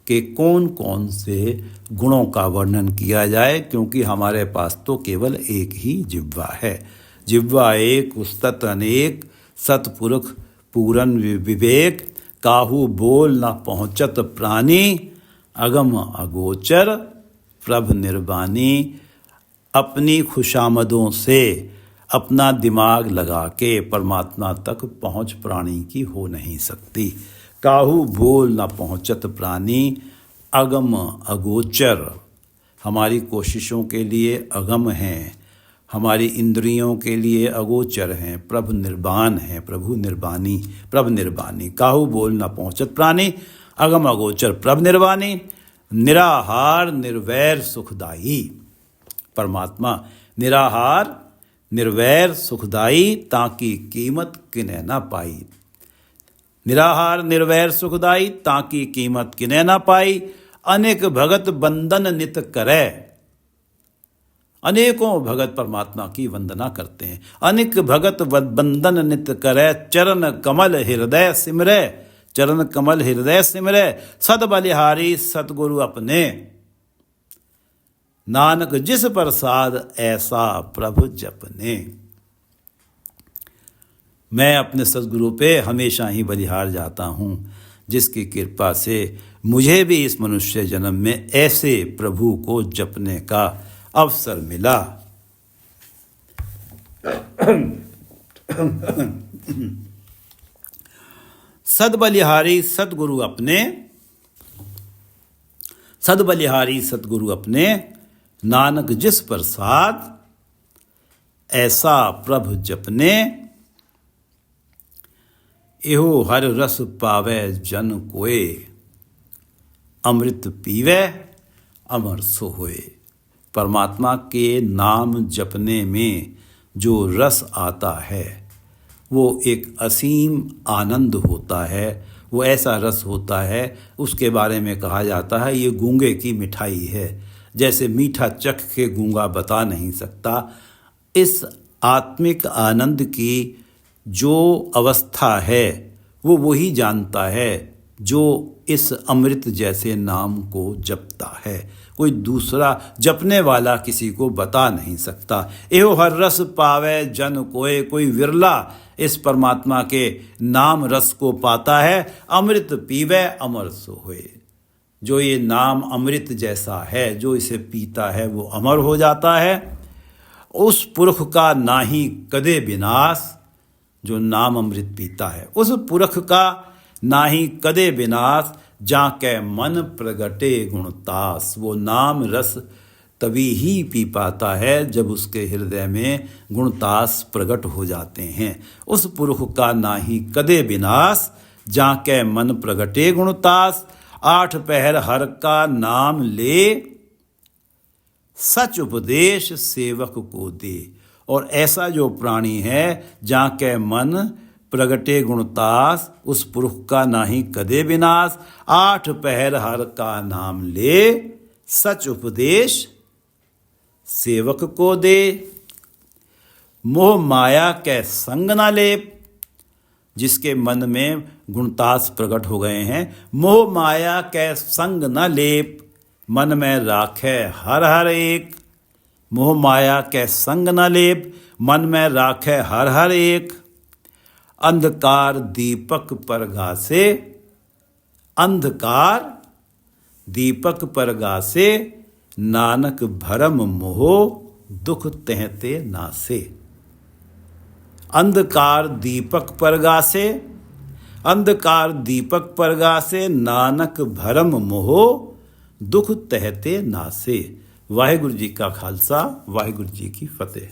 के कौन कौन से गुणों का वर्णन किया जाए, क्योंकि हमारे पास तो केवल एक ही जिह्वा है। जिह्वा एक उस्तत अनेक, सतपुरुष पूरन विवेक। काहू बोल न पहुँचत प्राणी, अगम अगोचर प्रभ निर्वाणी। अपनी खुशामदों से अपना दिमाग लगा के परमात्मा तक पहुँच प्राणी की हो नहीं सकती। काहू बोल न पहुँचत प्राणी, अगम अगोचर। हमारी कोशिशों के लिए अगम हैं, हमारी इंद्रियों के लिए अगोचर हैं। प्रभु निर्वाण हैं, प्रभु निर्वाणी, प्रभ निर्वाणी। काहू बोल न पहुँचत प्राणी, अगम अगोचर प्रभ निर्वाणी। निराहार निर्वैर सुखदाई। परमात्मा निराहार निर्वैर सुखदाई ताकि कीमत किने ना पाई। निराहार निर्वैर सुखदाई ताकि कीमत किने ना पाई। अनेक भगत बंदन नित करे। अनेकों भगत परमात्मा की वंदना करते हैं। अनेक भगत बंदन नित करे। चरण कमल हृदय सिमरे। चरण कमल हृदय सिमरे। सद बलिहारी सतगुरु अपने। नानक जिस प्रसाद ऐसा प्रभु जपने। मैं अपने सदगुरु पे हमेशा ही बलिहार जाता हूँ, जिसकी कृपा से मुझे भी इस मनुष्य जन्म में ऐसे प्रभु को जपने का अवसर मिला। सद बलिहारी सतगुरु अपने। सद बलिहारी सतगुरु अपने। नानक जिस प्रसाद ऐसा प्रभु जपने। एहो हर रस पावे जन कोय। अमृत पीवे अमर सो होए। परमात्मा के नाम जपने में जो रस आता है वो एक असीम आनंद होता है। वो ऐसा रस होता है, उसके बारे में कहा जाता है ये गूंगे की मिठाई है। जैसे मीठा चख के गूंगा बता नहीं सकता, इस आत्मिक आनंद की जो अवस्था है वो वही जानता है जो इस अमृत जैसे नाम को जपता है। कोई दूसरा जपने वाला किसी को बता नहीं सकता। एहो हर रस पावे जन कोय। कोई विरला इस परमात्मा के नाम रस को पाता है। अमृत पीवे अमर सो होए। जो ये नाम अमृत जैसा है, जो इसे पीता है वो अमर हो जाता है। उस पुरख का नाहीं कदे विनाश। जो नाम अमृत पीता है उस पुरख का नाहीं कदे विनाश। जाके मन प्रगटे गुणतास। वो नाम रस तभी ही पी पाता है जब उसके हृदय में गुणतास प्रकट हो जाते हैं। उस पुरुष का नाहीं कदे विनाश। जाके मन प्रगटे गुणतास। आठ पहर हर का नाम ले। सच उपदेश सेवक को दे। और ऐसा जो प्राणी है जाके मन प्रगटे गुणतास, उस पुरुष का नाहीं कदे विनाश। आठ पहर हर का नाम ले। सच उपदेश सेवक को दे। मोह माया कै संग ना लेप। जिसके मन में गुणतास प्रकट हो गए हैं, मोह माया कै संग न लेप। मन में राखे हर हर एक। मोह माया कै संग न लेप। मन में राखे हर हर एक। अंधकार दीपक परगासे। अंधकार दीपक परगासे। नानक भरम मोह दुख तेहते नासे। अंधकार दीपक परगासे। अंधकार दीपक परगासे। नानक भरम मोह दुख तेहते नासे। वाहिगुरु जी का खालसा, वाहिगुरु जी की फतेह।